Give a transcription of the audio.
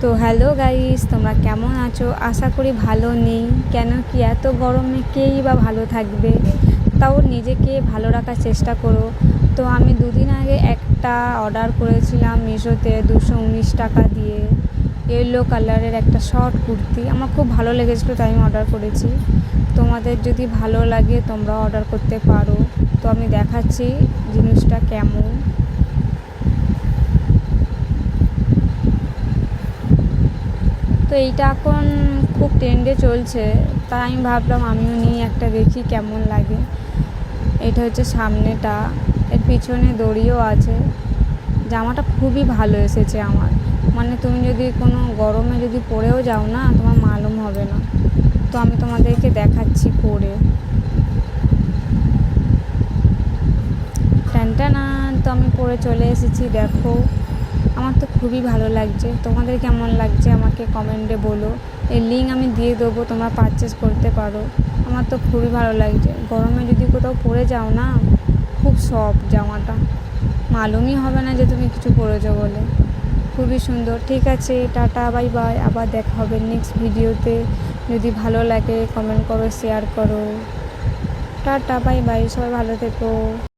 তো hello guys, তোমরা কেমন আছো? আশা করি ভালো নেই। কেন কি এত গরমে কেই বা ভালো থাকবে? তাও নিজেকে ভালো রাখার চেষ্টা করো। তো আমি দুদিন আগে একটা অর্ডার করেছিলাম মিশোতে 219 টাকা দিয়ে, ইয়েলো কালারের একটা শর্ট কুর্তি। আমার খুব ভালো লেগেছিলো, তাই আমি অর্ডার করেছি। তোমাদের যদি ভালো লাগে তোমরা অর্ডার করতে পারো। তো আমি দেখাচ্ছি জিনিসটা কেমন। তো এইটা এখন খুব ট্রেন্ডে চলছে, তাই আমি ভাবলাম আমিও নিয়ে একটা দেখি কেমন লাগে। এটা হচ্ছে সামনেটা, এর পিছনে দড়িও আছে। জামাটা খুবই ভালো এসেছে আমার, মানে তুমি যদি কোনো গরমে যদি পরেও যাও না, তোমার মালুম হবে না। তো আমি তোমাদেরকে দেখাচ্ছি পরে। টানটানা, তো আমি পরে চলে এসেছি, দেখো। আমার তো খুবই ভালো লাগছে। তোমাদের কেমন লাগছে আমাকে কমেন্টে বলো। এর লিঙ্ক আমি দিয়ে দেবো, তোমরা পারচেস করতে পারো। আমার তো খুবই ভালো লাগছে। গরমে যদি কোথাও পরে যাও না, খুব সফট জামাটা, মালুমই হবে না যে তুমি কিছু পরেছো বলে। খুবই সুন্দর। ঠিক আছে, টাটা, বাই বাই। আবার দেখা হবে নেক্সট ভিডিওতে। যদি ভালো লাগে কমেন্ট করো, শেয়ার করো। টাটা, বাই বাই, সবাই ভালো থেকো।